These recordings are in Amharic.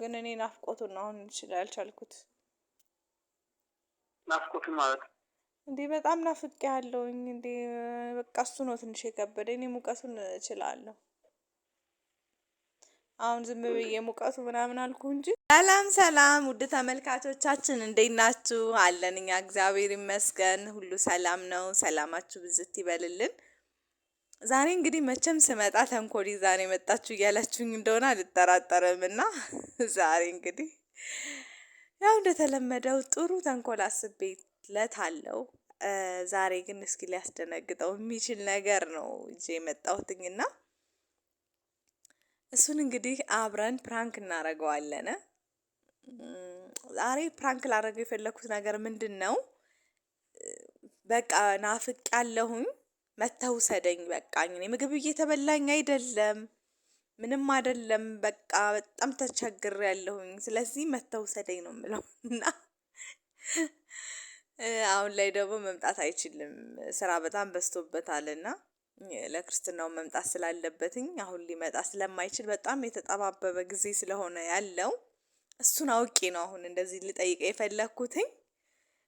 ግን እኔ ናፍቆቱን ነው አሁን ያልቻልኩት። ናፍቆቱን ማለት እንዴ በጣም ናፍቄያለሁኝ። እንዴ በቃ እሱ ነው ትንሽ የከበደኝ። እኔ ሙቀቱን እችላለሁ። አሁን ዝም ብዬ ሙቀቱ ምናምን አልኩ እንጂ። ሰላም ሰላም፣ ውድ ተመልካቾቻችን እንዴት ናችሁ? አለን እኛ እግዚአብሔር ይመስገን ሁሉ ሰላም ነው። ሰላማችሁ ብዝት ይበልልን። ዛሬ እንግዲህ መቼም ስመጣ ተንኮል ይዛ ነው የመጣችሁ እያላችሁኝ እንደሆነ አልጠራጠርም። እና ዛሬ እንግዲህ ያው እንደተለመደው ጥሩ ተንኮል አስቤለታለሁ። ዛሬ ግን እስኪ ሊያስደነግጠው የሚችል ነገር ነው ይዤ የመጣሁትኝና እሱን እንግዲህ አብረን ፕራንክ እናደርገዋለን። ዛሬ ፕራንክ ላደርገው የፈለኩት ነገር ምንድን ነው? በቃ ናፍቄያለሁኝ፣ መተው ሰደኝ። በቃኝ፣ እኔ ምግብ እየተበላኝ አይደለም፣ ምንም አይደለም። በቃ በጣም ተቸግሬያለሁኝ። ስለዚህ መተው ሰደኝ ነው የምለው እና አሁን ላይ ደግሞ መምጣት አይችልም፣ ስራ በጣም በዝቶበታልና ለክርስትናው መምጣት ስላለበትኝ አሁን ሊመጣ ስለማይችል በጣም የተጠባበበ ጊዜ ስለሆነ ያለው እሱን አውቄ ነው አሁን እንደዚህ ልጠይቀ የፈለኩትኝ።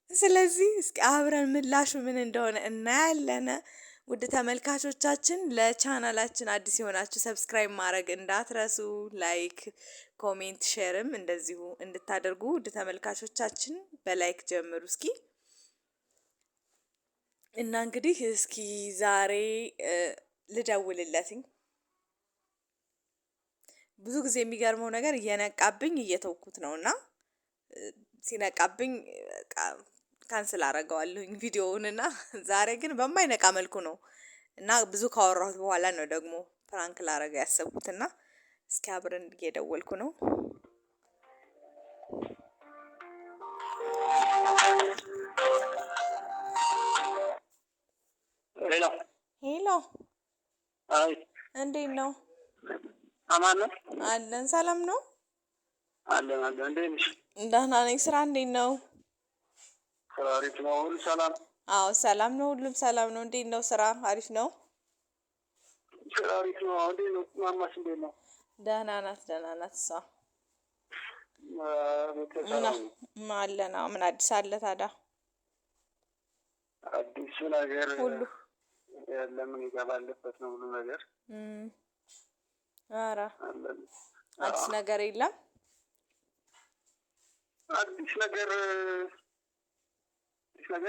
ስለዚህ እስኪ አብረን ምላሹ ምን እንደሆነ እናያለን። ውድ ተመልካቾቻችን ለቻናላችን አዲስ የሆናችሁ ሰብስክራይብ ማድረግ እንዳትረሱ፣ ላይክ፣ ኮሜንት፣ ሼርም እንደዚሁ እንድታደርጉ ውድ ተመልካቾቻችን በላይክ ጀምሩ እስኪ። እና እንግዲህ እስኪ ዛሬ ልደውልለትኝ። ብዙ ጊዜ የሚገርመው ነገር እየነቃብኝ እየተውኩት ነው እና ሲነቃብኝ ካንስል አደርገዋለሁኝ ቪዲዮውን። እና ዛሬ ግን በማይነቃ መልኩ ነው እና ብዙ ካወራሁት በኋላ ነው ደግሞ ፕራንክ ላደርገው ያሰብኩት። እና እስኪ አብረን እየደወልኩ ነው። ሄሎ፣ አይ እንዴት ነው? አማን ነው አለን። ሰላም ነው አለን። እንዴት ነሽ? ደህና ነኝ። ስራ እንዴት ነው? ስራ አሪፍ ነው። ሁሉ ሰላም? አዎ ሰላም ነው፣ ሁሉም ሰላም ነው። እንዴት ነው ስራ? አሪፍ ነው። ስራ አሪፍ ነው። እንዴት ነው ማማስ? እንዴት ነው? ደህና ናት እሷ። አለና ምን አዲስ አለ ታዲያ? አዲሱ ነገር ሁሉ ለምን ይገባልበት ነው ሁሉ ነገር። ኧረ አዲስ ነገር የለም። አዲስ ነገር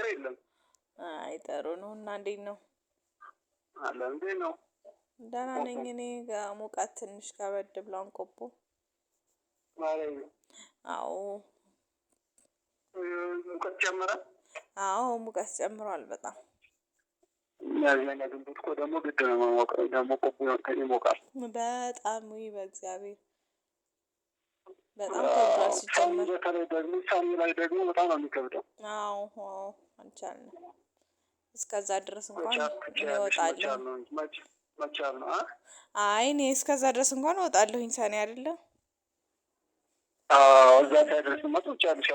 የለም። አይ ጥሩ ነው። እና እንዴት ነው? አለ እንዴት ነው? ደህና ነኝ እኔ። ጋር ሙቀት ትንሽ ከበድ ብሏን ቆቦ ማለት ነው። አዎ ሙቀት ጨመረ። አዎ ሙቀት ጨምሯል በጣም። ያዘኛ ግንቦት እኮ ደግሞ ግድ ነው ማሞቅ። ደግሞ ቆቦ ይሞቃል በጣም። ውይ በእግዚአብሔር በጣም ከብዷል ሲጀመር። በተለይ ደግሞ ሳሚ ላይ ደግሞ በጣም ነው የሚከብደው። አዎ አልቻልንም። እስከዛ ድረስ እንኳን እወጣለሁ። መቻል ነው። አይ እኔ እስከዛ ድረስ እንኳን እወጣለሁኝ። ሰኔ አይደለም? አዎ እዛ ሳይደርስ መጥቻለሽ።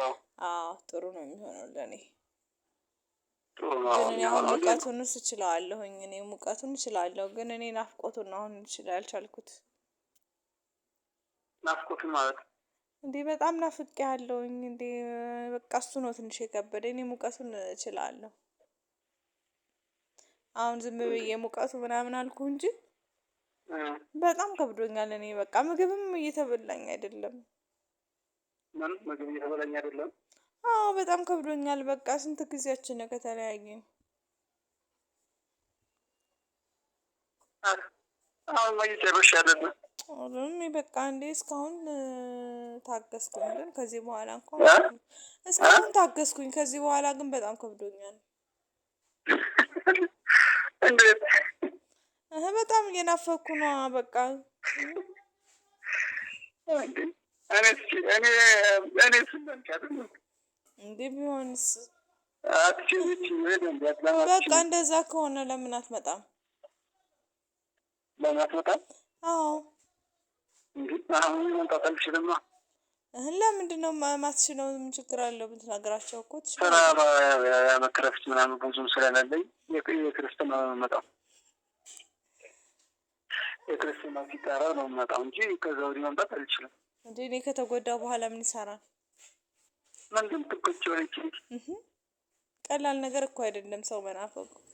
አዎ ጥሩ ነው የሚሆነው ለኔ። ጥሩ ነው። ግን እኔ አሁን ሙቀቱንስ እችላለሁኝ። እኔ ሙቀቱን እችላለሁ፣ ግን እኔ ናፍቆቱን ነው አሁን ያልቻልኩት። ናፍቆቱን ማለት እንዴ በጣም ናፍቄያለሁኝ። እንዴ በቃ እሱ ነው ትንሽ የከበደኝ። እኔ ሙቀቱን እችላለሁ። አሁን ዝም ብዬ ሙቀቱ ምናምን አልኩ እንጂ በጣም ከብዶኛል። እኔ በቃ ምግብም እየተበላኝ አይደለም። ምን ምግብ እየተበላኝ አይደለም? አዎ በጣም ከብዶኛል። በቃ ስንት ጊዜያችን ነው ከተለያየን? አሁን ማይጨርሽ አይደለም? በቃ እንዴ እስካሁን ታገስኩኝ፣ ግን ከዚህ በኋላ እንኳን እስካሁን ታገስኩኝ። ከዚህ በኋላ ግን በጣም ከብዶኛል። እንዴት? በጣም እየናፈኩ ነው። በቃ እንዴ ቢሆንስ? በቃ እንደዛ ከሆነ ለምን አትመጣም? ለምን አትመጣም? አዎ አሁን መምጣት አልችልም። ለምንድን ነው የማትችለው? ምን ችግር አለው ብትነግራቸው እኮ ስራ መክረፍት ምናምን ብዙም ስለሌለኝ የክርስትና ነው የምመጣው። የክርስትና ሲጠራ ነው የምመጣው እንጂ ከዛ ወዲህ መምጣት አልችልም። እንዴ እኔ ከተጎዳው በኋላ ምን ይሰራል? ምንድን ትጎጂ ሆነች? ቀላል ነገር እኮ አይደለም ሰው መናፈቅ እኮ።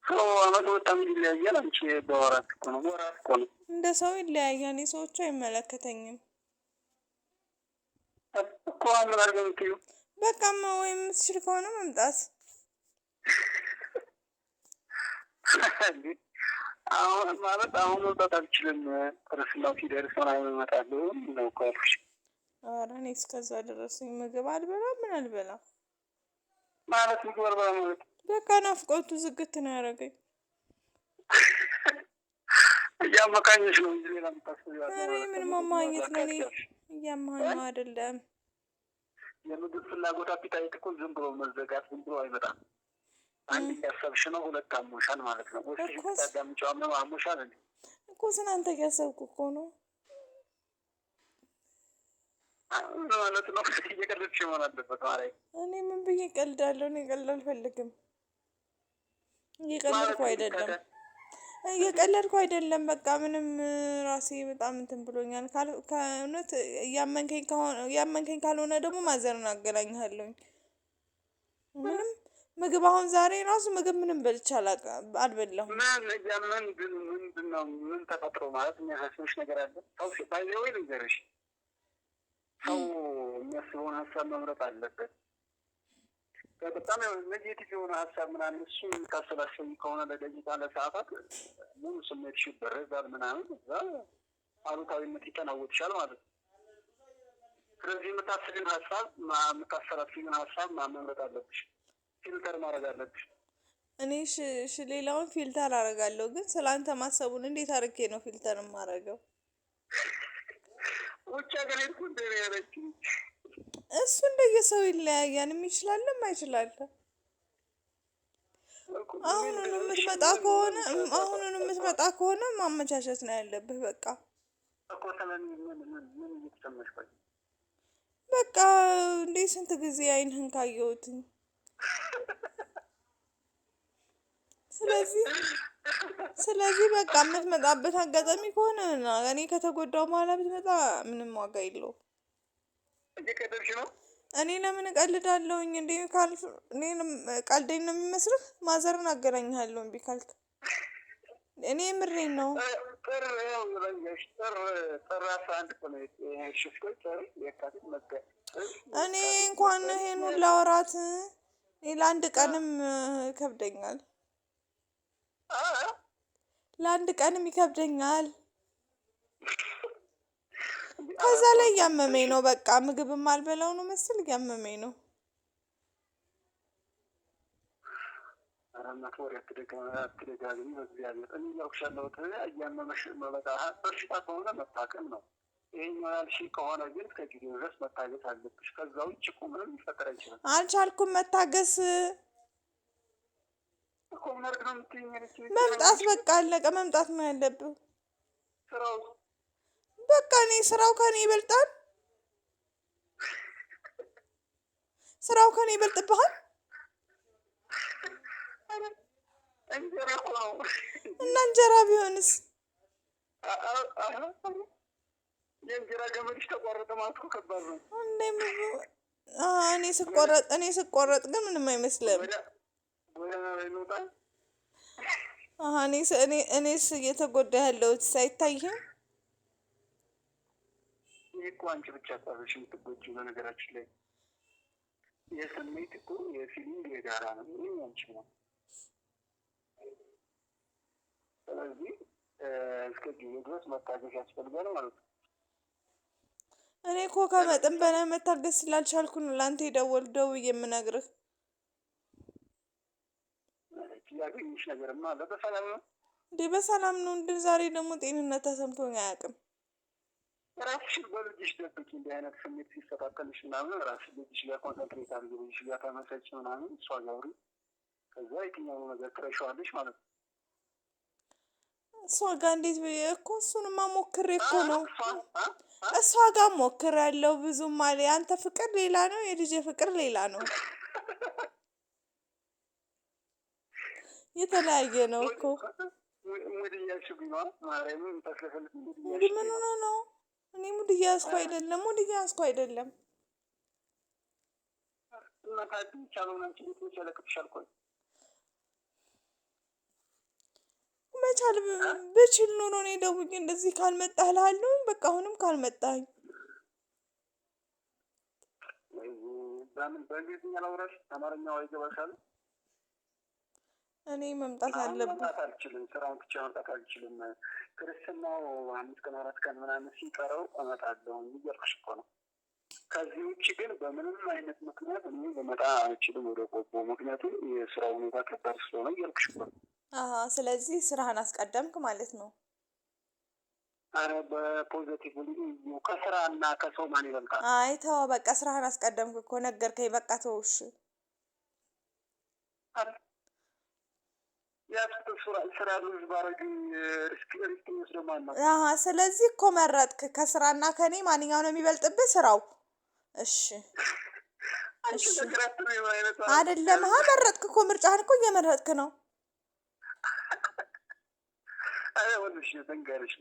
ሰው አመት በጣም ይለያያል። አንቺ በወራት እኮ ነው፣ ወራት እኮ ነው። እንደ ሰው ይለያያል። የሰዎቹ አይመለከተኝም እኮ ምን አድርገው የምትይው? በቃማ ወይም የምትችል ከሆነ መምጣት። አሁን ማለት አሁን መውጣት አልችልም። ክርስትናው ሲደርስ ምናምን እመጣለሁ ነው እኮ ያልኩሽ። ኧረ እኔ እስከዛ ደረስኝ ምግብ አልበላ ምን አልበላ ማለት ምግብ አልበላ ማለት በቃ ናፍቆቱ ዝግት ነው ያደረገኝ። እያመካኘሽ ነው እንጂ ሌላ የምታስቢው ያለ ኧረ ማለት ምን ነው። ማማኘት ነው? እኔ እያመሀኝ ነው አይደለም። የምግብ ፍላጎት አፒታይት እኮ ዝም ብሎ መዘጋት ዝም ብሎ አይመጣም። አንድ እያሰብሽ ነው፣ ሁለት አሞሻል ማለት ነው። ወስሽ ታዳምጪው ነው አሞሻል እንዴ እኮ ስናንተ እያሰብኩ እኮ ነው ማለት ነው። እየቀለድሽ መሆን አለበት ማለት እኔ ምን ብዬ ቀልዳለሁ? እኔ ቀልድ አልፈልግም። እየቀለድኩ አይደለም እየቀለድኩ አይደለም። በቃ ምንም ራሴ በጣም እንትን ብሎኛል። ከእውነት እያመንከኝ ካልሆነ ደግሞ ማዘርን አገናኝሃለሁኝ። ምንም ምግብ አሁን ዛሬ ራሱ ምግብ ምንም በልቼ አልበላሁም። ምንድን ነው? ምን ተፈጥሮ ማለት የሚያሳስብሽ ነገር አለ? ሰው ባይዘ ወይ ልንገርሽ፣ ሰው የሚያስበውን ሀሳብ መምረጥ አለበት። በጣም ኔጌቲቭ የሆነ ሀሳብ ምናምን እሱ የምታሰላሰኝ ከሆነ ለደቂቃ ለሰዓታት ሙሉ ስሜትሽ ይበረዛል ምናምን፣ እዛ አሉታዊነት ይጠናወትሻል ማለት ነው። ስለዚህ የምታስብን ሀሳብ የምታሰላስልን ሀሳብ መምረጥ አለብሽ፣ ፊልተር ማድረግ አለብሽ። እኔ ሌላውን ፊልተር አደርጋለሁ፣ ግን ስለ አንተ ማሰቡን እንዴት አድርጌ ነው ፊልተር የማደርገው? ውጭ ሀገር ሄድኩ እንደ ያለች እሱ እንደየሰው ይለያያን። የሚችላለም አይችላለም። አሁኑን የምትመጣ ከሆነ ማመቻቸት ነው ያለብህ። በቃ በቃ እንዴ ስንት ጊዜ አይንህን ካየሁትኝ። ስለዚህ በቃ የምትመጣበት አጋጣሚ ከሆነ እኔ ከተጎዳው በኋላ ብትመጣ ምንም ዋጋ የለውም። እየቀደድሽ ነው። እኔ ለምን እቀልዳለሁኝ እንዴ? እኔ ቀልደኝ ነው የሚመስልህ? ማዘርን አገናኝሃለሁ እምቢ ካልክ። እኔ ምሬን ነው። እኔ እንኳን ይሄንን ላወራት ለአንድ ቀንም ይከብደኛል። ለአንድ ቀንም ይከብደኛል። ከዛ ላይ እያመመኝ ነው። በቃ ምግብም አልበላው ነው መሰል እያመመኝ ነው። አራማት ወሬ አትደጋግሚ። በእግዚአብሔር እኔ ያውሻለሁ። እያመመሽ በቃ በሽታ ከሆነ መታከም ነው። ይሄኛው ያልሽ ከሆነ ግን ከጊዜ ድረስ መታገስ አለብሽ። ከዛ ውጭ እኮ ምንም ሊፈጠር አይችልም። አልቻልኩም መታገስ እኮ ምን አድርግ ነው የምትይኝ? መምጣት በቃ አለቀ። መምጣት ነው ያለብህ። ስራው በቃ እኔ ስራው ከኔ ይበልጣል። ስራው ከኔ ይበልጥብሃል። እንጀራ እኮ ነው። እና እንጀራ ቢሆንስ? የእንጀራ ገመድሽ ተቋረጠ ማለት እኮ ከባድ ነው። እኔ ስቆረጥ ግን ምንም አይመስልም። እኔስ እየተጎዳ ያለሁት ሳይታይም ይህ እኮ አንቺ ብቻ ጣበሽ የምትጎጂው። በነገራችን ላይ የስሜት እኮ የፊሊንግ የጋራ ነው። ይህ አንቺ ነው። ስለዚህ እስከ ጊዜ ድረስ መታገስ ያስፈልጋል ማለት ነው። እኔ እኮ ከመጠን በላይ መታገስ ስላልቻልኩ ነው ለአንተ ደውዬ የምነግርህ። ያገኝሽ ነገርማ አለ። በሰላም ነው እንዴ? በሰላም ነው እንዴ? ዛሬ ደግሞ ጤንነት ተሰምቶኝ አያውቅም። ራስሽን በልጅሽ ደብቂ። እንዲህ አይነት ስሜት ሲስተካከልሽ ምናምን ራስሽ ልጅሽ ጋር ኮንሰንትሬት አድርጊ። ልጅሽ ጋር ተመሰጭ ምናምን እሷ ጋር አውሪ። ከዛ የትኛው ነገር ትረሻዋለሽ ማለት ነው። እሷ ጋር እንዴት ብዬ እኮ እሱንማ ሞክሬ እኮ ነው። እሷ ጋር ሞክር ያለው ብዙም አለ። ያንተ ፍቅር ሌላ ነው፣ የልጅ ፍቅር ሌላ ነው። የተለያየ ነው እኮ። ሙድ እያልሽብኝ ነው ማርያምን ተስለፈልፍ ሙድ እንዲህ ምን እያልሽብኝ ነው። ሆነ ነው? እኔ ሙድ እያያዝኩ አይደለም፣ ሙድ እያያዝኩ አይደለም። እና ታዲያ ይቻለውን አንቺ ቤት ያለቅትሻል። ቆይ መቻል ብችል ኖሮ እኔ ደውዬ እንደዚህ ካልመጣህ እልሃለሁኝ። በቃ አሁንም ካልመጣኝ በምን በእንግሊዝኛ ላውራሽ? አማርኛው አይገባሻል? እኔ መምጣት አሁን አለብኝ። መምጣት አልችልም። ስራውን ብቻ መምጣት አልችልም። ክርስትናው 5 ቀን 4 ቀን ምናምን ሲቀረው እመጣለሁ እያልኩሽ እኮ ነው። ከዚህ ውጭ ግን በምንም አይነት ምክንያት እኔ ልመጣ አልችልም ወደ ቆቦ። ምክንያቱም የስራው ሁኔታ ከባድ ስለሆነ እያልኩሽ እኮ ነው። ስለዚህ ስራህን አስቀደምክ ማለት ነው። አረ በፖዘቲቭ ከስራ እና ከሰው ማን ይበልጣል? አይ ተው በቃ ስራህን አስቀደምክ እኮ ነገርከኝ። በቃ ተውሽ። ስራ ሉዝ ባረግ ሪስክ ወስደ ማን ነው? ስለዚህ እኮ መረጥክ። ከስራና ከኔ ማንኛው ነው የሚበልጥብህ? ስራው። እሺ እሺ አይደለም። መረጥክ እኮ ምርጫህን እኮ እየመረጥክ ነው። ወልሽ ተንገርሽ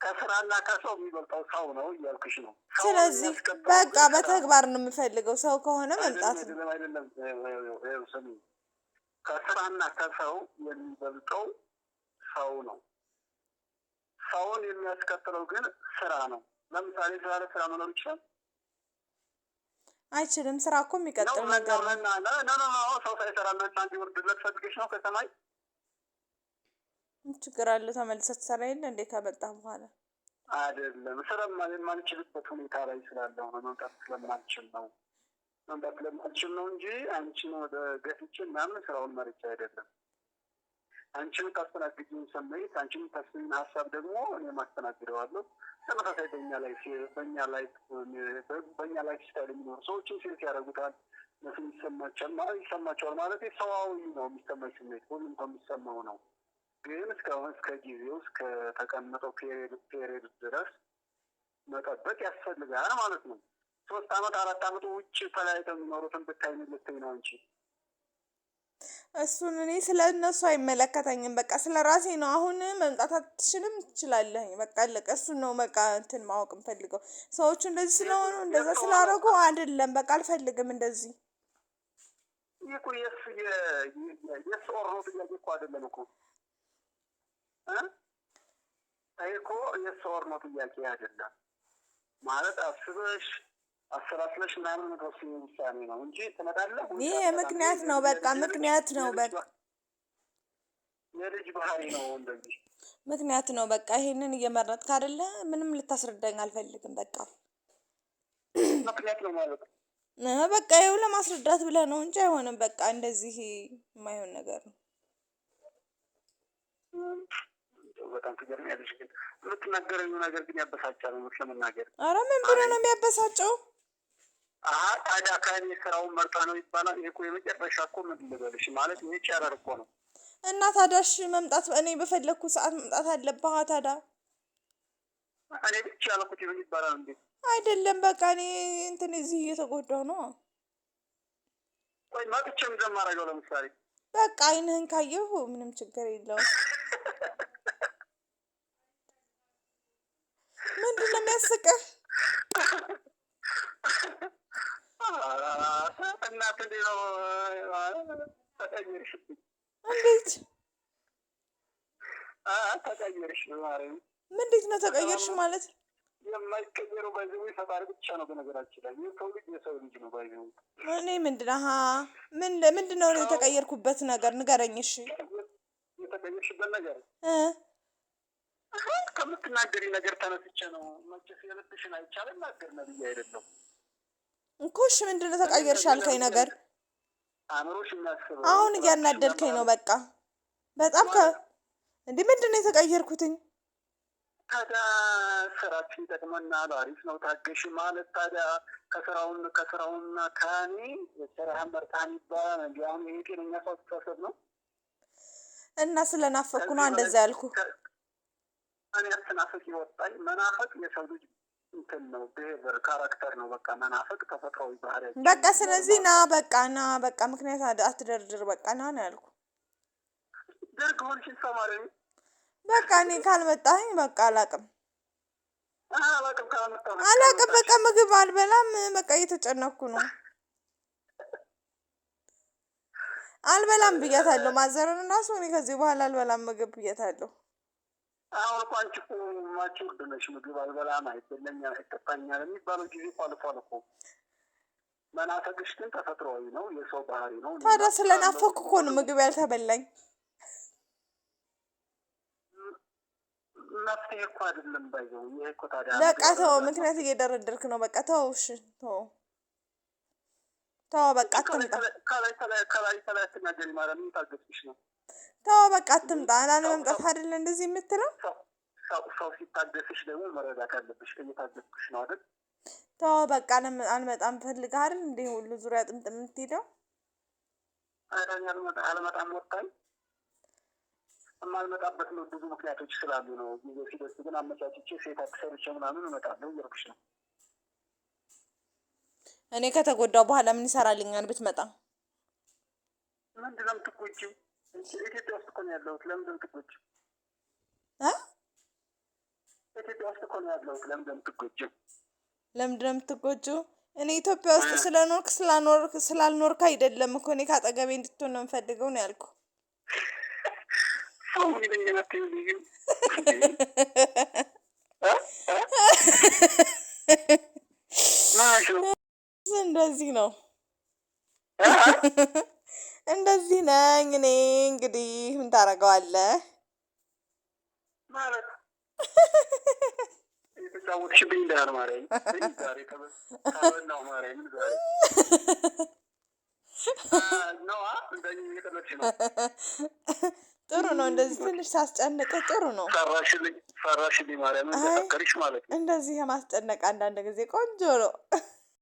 ከስራና ከሰው የሚበልጠው ሰው ነው እያልኩሽ ነው። ስለዚህ በቃ በተግባር ነው የምፈልገው። ሰው ከሆነ መምጣት ነው። አይደለም ስሚ፣ ከስራና ከሰው የሚበልጠው ሰው ነው። ሰውን የሚያስከትለው ግን ስራ ነው። ለምሳሌ ስራ መኖር ይችላል? አይችልም። ስራ እኮ የሚቀጥል ነገር ነው። ሰው ሳይሰራ እናንተ እንዲወርድለት ፈልገሽ ነው ከሰማይ? ችግር አለ? ተመልሰህ ትሰራ የለ እንዴ ከመጣህ በኋላ? አይደለም ስራ የማልችልበት ሁኔታ ላይ ስላለሁ ነው። መምጣት ስለማልችል ነው እንጂ አንቺን ወደ ገፍቼ ምናምን ስራውን መርጬ አይደለም። አንቺን ካስተናግጅኝ ስሜት፣ አንቺን ታስቢን ሀሳብ ደግሞ እኔ ማስተናግደዋለሁ። ተመሳሳይ በእኛ ላይ ስታይል የሚኖሩ ሰዎችን ሴት ያደርጉታል። ይሰማቸዋል ማለት ሰዋዊ ነው። የሚሰማኝ ስሜት ሁሉም ሰው የሚሰማው ነው። ግን እስካሁን እስከ ጊዜው እስከ ተቀመጠው ፔሪየድ ድረስ መጠበቅ ያስፈልጋል ማለት ነው። 3 አመት 4 አመት ውጭ ተለያይተው የሚኖሩትን ብታይ ልትይ ነው እንጂ እሱን እኔ ስለ እነሱ አይመለከተኝም። በቃ ስለ ራሴ ነው። አሁን መምጣት አትችልም? ትችላለህ። በቃ አለቀ። እሱን ነው በቃ እንትን ማወቅ የምፈልገው። ሰዎቹ እንደዚህ ስለሆኑ እንደዛ ስላደረጉ አይደለም። በቃ አልፈልግም እንደዚህ። ይህ እኮ የስ ኦር ኖ ጥያቄ እኮ አይደለም እኮ። ይህ እኮ የስ ኦር ኖ ጥያቄ አይደለም ማለት አስበሽ አሰላስለሽ ምናምን የምትወስኝ ውሳኔ ነው እንጂ ትመጣለህ። ይሄ ምክንያት ነው። በቃ ምክንያት ነው። በቃ የልጅ ባህሪ ነው። እንደዚህ ምክንያት ነው። በቃ ይሄንን እየመረጥክ አይደለ? ምንም ልታስረዳኝ አልፈልግም። በቃ ምክንያት ነው ማለት በቃ ይኸው ለማስረዳት ብለህ ነው እንጂ አይሆንም። በቃ እንደዚህ የማይሆን ነገር ነው። በጣም ትገርሚያለሽ። ግን የምትናገረው ነገር ግን ያበሳጫል። እውነት ለመናገር ኧረ ምን ብሎ ነው የሚያበሳጨው? ታዲያ ከእኔ ስራውን መርጣ ነው ይባላል። ይሄ እኮ የመጨረሻ እኮ ምን ልበልሽ ማለት ይሄ ጨረር እኮ ነው። እና ታዲያሽ መምጣት እኔ በፈለግኩ ሰዓት መምጣት አለብህ። ታዲያ እኔ ብቻ ያልኩት ምን ይባላል እንዴ? አይደለም በቃ እኔ እንትን እዚህ እየተጎዳሁ ነው። ወይ መጥቼ ምንድን ማድረገው? ለምሳሌ በቃ አይንህን ካየሁ ምንም ችግር የለውም። ምንድን ነው የሚያስቅህ? እናት እንዴ ነው ተቀየርሽብኝ? እንዴት ተቀየርሽ? ማርያም እንዴት ነው ተቀየርሽ ማለት? የማይቀየረው ባይዘው ፈጣሪ ብቻ ነው። በነገራችን ላይ የሰው ልጅ ነው ባይዘው። እኔ ምንድን ነው የተቀየርኩበት ነገር ንገረኝ። እሺ የተቀየርሽበት ነገር ከምትናገሪ ነገር ተነስቼ ነው። መቼስ የልብሽን አይቻልም ናገር ነብዬ አይደለም እኮ። እሺ ምንድን ነው ተቀየርሽ ያልከኝ ነገር? አእምሮሽ የሚያስበው አሁን እያናደድከኝ ነው። በቃ በጣም እንዴ ምንድን ነው የተቀየርኩትኝ? ታዲያ ስራችን ይጠቅመናል፣ አሪፍ ነው፣ ታገሽ ማለት ታዲያ ከስራውና ከኔ የስራህን መርጣን ይባላል። እንዲ አሁን ይሄ ጤነኛ ሰው አስተሳሰብ ነው? እና ስለናፈኩ ነው እንደዛ ያልኩ። እኔ አስተናፈቅ ይወጣኝ። መናፈቅ የሰው ልጅ እንትን ነው፣ ብሄቨር ካራክተር ነው። በቃ መናፈቅ ተፈጥሯዊ ባህሪ። በቃ ስለዚህ ና በቃ ምክንያት አትደርድር። በቃ ና ነው ያልኩ። ደርግ ሆንሽን ሰማሪ በቃ እኔ ካልመጣኝ በቃ አላቅም አላቅም ካላመጣሁ አላቅም በቃ ምግብ አልበላም። በቃ እየተጨነኩ ነው። አልበላም ብያታለሁ። ማዘርን ራሱ እኔ ከዚህ በኋላ አልበላም ምግብ ብያታለሁ። አሁን እኮ አንቺ እኮ ማችውርድ ነሽ። ምግብ አልበላም አይበለኛል አይጠጣኛል የሚባለው ጊዜ እኮ አልፏል እኮ። መናፈቅሽ ግን ተፈጥሯዊ ነው፣ የሰው ባህሪ ነው። ታዲያ ስለናፈኩ እኮ ነው ምግብ ያልተበላኝ። መፍትሄ እኮ አይደለም ባይዘው። ይሄ እኮ ታዲያ በቃ ተው፣ ምክንያት እየደረደርክ ነው። በቃ ተው፣ እሺ ተው ተው፣ በቃ አትምጣ። ከላይ አትናገሪ ማለት ምን ታገስሽ ነው? ተው በቃ አትምጣ። ላለመምጣት አይደለ እንደዚህ የምትለው? ሰው ሲታገስሽ ደግሞ መረዳት አለብሽ። እየታገስኩሽ ነው አይደል? ተው በቃ አልመጣም ፈልገህ አይደል እንዴ ሁሉ ዙሪያ ጥምጥም የምትሄደው? አዳኝ አልመጣም ወጣኝ የማልመጣበት ነው ብዙ ምክንያቶች ስላሉ ነው። ጊዜ ሲደርስ ግን አመቻችቼ ሴት አክሰርቼ ምናምን እመጣለሁ እያልኩሽ ነው። እኔ ከተጎዳው በኋላ ምን ይሰራልኛል ብትመጣ? ምንድን ነው የምትጎጂው? ኢትዮጵያ ውስጥ እኮ ነው ያለሁት። ለምንድን ነው የምትጎጂው? ኢትዮጵያ ውስጥ እኮ ነው ያለሁት። ለምንድን ነው የምትጎጂው? ለምንድን ነው የምትጎጂው? እኔ ኢትዮጵያ ውስጥ ስለኖርክ ስላልኖርክ አይደለም እኮ እኔ ካጠገቤ እንድትሆን ነው የምፈልገው ነው ያልኩ። እንደዚህ ነው እንደዚህ ነኝ እኔ። እንግዲህ ምን ታደርገዋለህ ማለት የተጫወትሽብኝ እንዳር ማርያም ዛሬ ከበናው ማርያም ዛሬ ነው እንደዚህ እየቀለድሽ ነው። ጥሩ ነው እንደዚህ ትንሽ ሳስጨንቅህ ጥሩ ነው። ፈራሽልኝ ማርያም እንደፈከርሽ ማለት ነው። እንደዚህ የማስጨነቅ አንዳንድ ጊዜ ቆንጆ ነው።